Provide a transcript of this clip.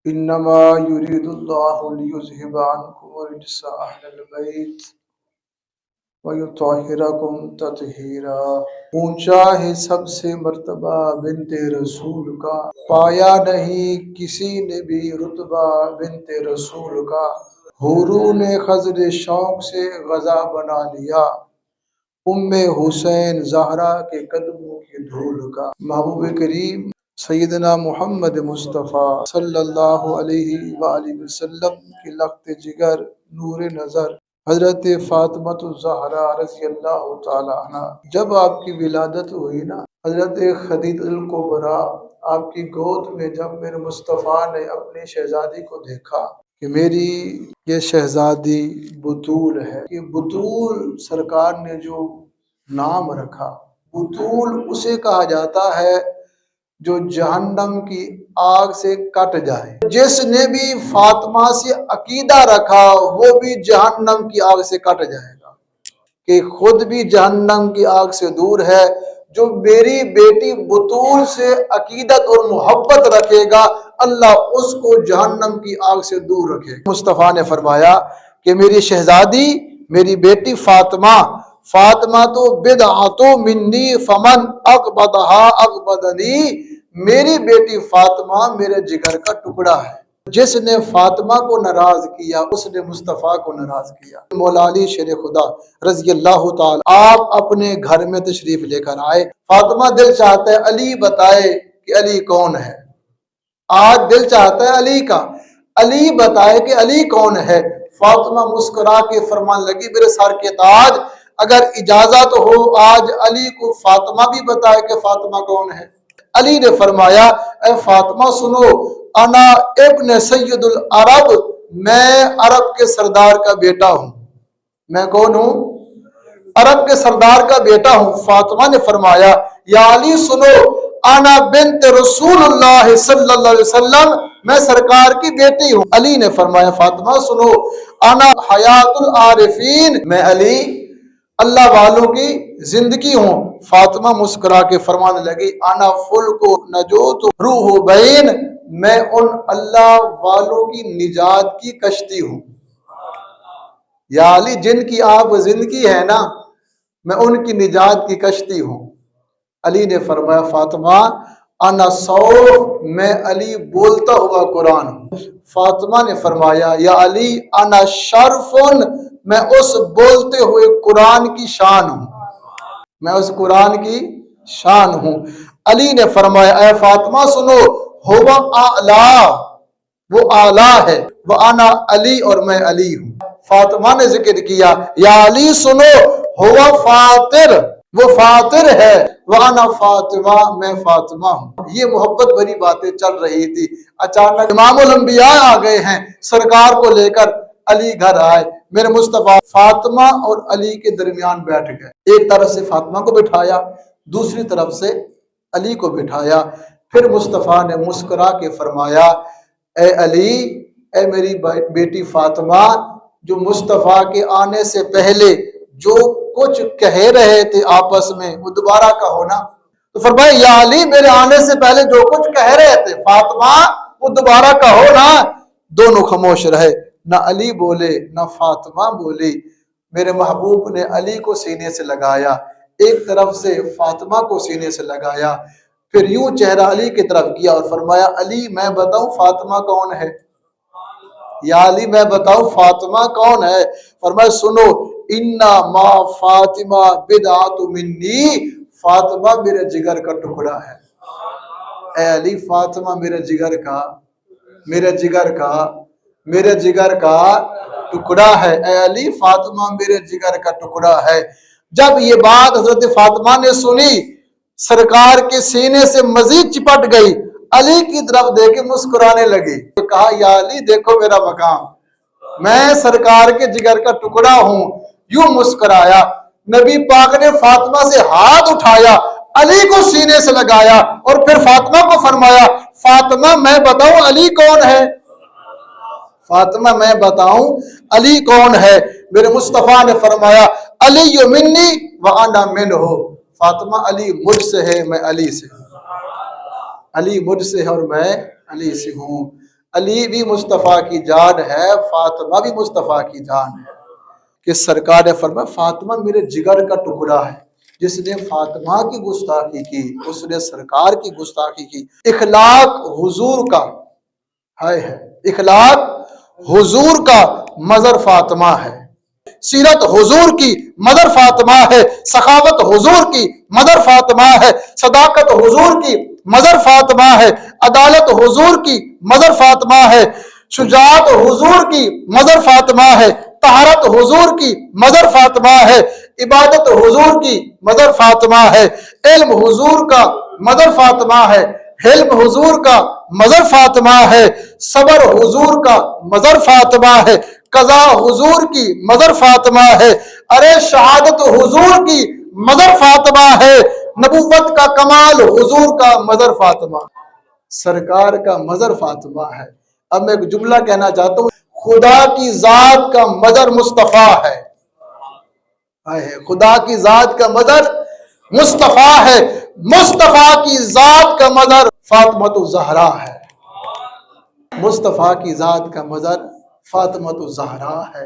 انما یرید اللہ لیذہب عنکم الرجس اہل البیت ویطہرکم تطہیرا۔ اونچا ہے سب سے مرتبہ بنت رسول کا، پایا نہیں کسی نے بھی رتبہ بنت رسول کا۔ حوروں نے خضر شوق سے غزہ بنا لیا ام حسین زہرا کے قدموں کی دھول کا۔ محبوب کریم سیدنا محمد مصطفیٰ صلی اللہ علیہ وآلہ وسلم کی لخت جگر نور نظر حضرت فاطمہ الزہرا رضی اللہ تعالی عنہ، جب آپ کی ولادت ہوئی نا، حضرت خدیجہ الکبریٰ آپ کی گود میں جب میرے مصطفیٰ نے اپنی شہزادی کو دیکھا کہ میری یہ شہزادی بطول ہے، کہ بطول سرکار نے جو نام رکھا، بطول اسے کہا جاتا ہے جو جہنم کی آگ سے کٹ جائے۔ جس نے بھی فاطمہ سے عقیدہ رکھا وہ بھی جہنم کی آگ سے کٹ جائے گا، کہ خود بھی جہنم کی آگ سے دور ہے۔ جو میری بیٹی بطول سے عقیدت اور محبت رکھے گا اللہ اس کو جہنم کی آگ سے دور رکھے گا۔ مصطفیٰ نے فرمایا کہ میری شہزادی، میری بیٹی فاطمہ تو بدعۃ منی فمن اقبضھا اقبضنی، میری بیٹی فاطمہ میرے جگر کا ٹکڑا ہے، جس نے فاطمہ کو ناراض کیا اس نے مصطفیٰ کو ناراض کیا۔ مولا علی شیر خدا رضی اللہ تعالی آپ اپنے گھر میں تشریف لے کر آئے۔ فاطمہ دل چاہتا ہے علی بتائے کہ علی کون ہے، آج دل چاہتا ہے علی کا، علی بتائے کہ علی کون ہے۔ فاطمہ مسکرا کے فرمان لگی میرے سر کے تاج، اگر اجازت ہو آج علی کو فاطمہ بھی بتائے کہ فاطمہ کون ہے۔ علی نے فرمایا اے فاطمہ سنو، انا ابن سید العرب، میں عرب کے سردار کا بیٹا ہوں۔ میں کون ہوں؟ عرب کے سردار کا بیٹا ہوں۔ فاطمہ نے فرمایا یا علی سنو، انا بنت رسول اللہ صلی اللہ علیہ وسلم، میں سرکار کی بیٹی ہوں۔ علی نے فرمایا فاطمہ سنو، انا حیات العارفین، میں علی اللہ والوں کی زندگی ہوں۔ فاطمہ مسکرا کے فرمانے لگی انا فلک نجوت روح بین، میں ان اللہ والوں کی نجات کی کشتی ہوں۔ یا علی جن کی آپ زندگی ہے نا، میں ان کی نجات کی کشتی ہوں۔ علی نے فرمایا فاطمہ انا صوف، میں علی بولتا ہوا قرآن ہوں۔ فاطمہ نے فرمایا یا علی انا شرفن، میں اس بولتے ہوئے قرآن کی شان ہوں، میں اس قرآن کی شان ہوں۔ علی نے فرمایا اے فاطمہ سنو، ہوا اعلیٰ، وہ اعلیٰ ہے، وانا علی، اور میں علی ہوں۔ فاطمہ نے ذکر کیا یا علی سنو، ہوا فاطر، وہ فاطر ہے، وانا فاطمہ، میں فاطمہ ہوں۔ یہ محبت بھری باتیں چل رہی تھی، اچانک امام الانبیاء آ گئے ہیں، سرکار کو لے کر علی گھر آئے۔ میرے مصطفیٰ فاطمہ اور علی کے درمیان بیٹھ گئے، ایک طرف سے فاطمہ کو بٹھایا، دوسری طرف سے علی کو بٹھایا۔ پھر مصطفیٰ نے مسکرا کے فرمایا اے علی، اے میری بیٹی فاطمہ، جو مصطفیٰ کے آنے سے پہلے جو کچھ کہہ رہے تھے آپس میں وہ دوبارہ کہو نا۔ تو فرمایا یا علی، میرے آنے سے پہلے جو کچھ کہہ رہے تھے فاطمہ وہ دوبارہ کہو نا۔ دونوں خاموش رہے، نہ علی بولے نہ فاطمہ بولی۔ میرے محبوب نے علی کو سینے سے لگایا، ایک طرف سے فاطمہ کو سینے سے لگایا، پھر یوں چہرہ علی کی طرف کیا اور فرمایا علی میں بتاؤں فاطمہ کون ہے؟ یا علی میں بتاؤں فاطمہ کون ہے؟ فرمایا سنو، انا ما فاطمہ بدعۃ منی، فاطمہ میرے جگر کا ٹکڑا ہے۔ اے علی فاطمہ میرے جگر کا ٹکڑا ہے، اے علی فاطمہ میرے جگر کا ٹکڑا ہے۔ جب یہ بات حضرت فاطمہ نے سنی، سرکار کے سینے سے مزید چپٹ گئی، علی کی طرف دیکھ کے مسکرانے لگی، کہا یا علی دیکھو میرا مقام، میں سرکار کے جگر کا ٹکڑا ہوں۔ یوں مسکرایا، نبی پاک نے فاطمہ سے ہاتھ اٹھایا، علی کو سینے سے لگایا اور پھر فاطمہ کو فرمایا فاطمہ میں بتاؤں علی کون ہے؟ فاطمہ میں بتاؤں علی کون ہے؟ میرے مصطفیٰ نے فرمایا علی منی وانا منہ، فاطمہ علی مجھ سے ہے میں علی سے ہوں، علی مجھ سے ہے اور میں علی سے ہوں۔ علی بھی مصطفیٰ کی جان ہے، فاطمہ بھی مصطفیٰ کی جان ہے، کہ سرکار نے فرمایا فاطمہ میرے جگر کا ٹکڑا ہے، جس نے فاطمہ کی گستاخی کی اس نے سرکار کی گستاخی کی۔ اخلاق حضور کا ہے، اخلاق حضور کا مظہر فاطمہ ہے، سیرت حضور کی مدر فاطمہ ہے، سخاوت حضور کی مدر فاطمہ ہے، صداقت حضور کی مدر فاطمہ ہے، عدالت حضور کی مدر فاطمہ ہے، شجاعت حضور کی مدر فاطمہ ہے، طہارت حضور کی مدر فاطمہ ہے، عبادت حضور کی مدر فاطمہ ہے، علم حضور کا مدر فاطمہ ہے، حلم حضور کا مظہر فاطمہ ہے، صبر حضور کا مظہر فاطمہ ہے، قضا حضور کی مظہر فاطمہ ہے، ارے شہادت حضور کی مظہر فاطمہ ہے، نبوت کا کمال حضور کا مظہر فاطمہ، سرکار کا مظہر فاطمہ ہے۔ اب میں ایک جملہ کہنا چاہتا ہوں، خدا کی ذات کا مظہر مصطفیٰ ہے، خدا کی ذات کا مظہر مصطفیٰ ہے، مصطفیٰ کی ذات کا مظہر فاطمۃ الزہرا ہے، مصطفیٰ کی ذات کا مظہر فاطمۃ الزہرا ہے۔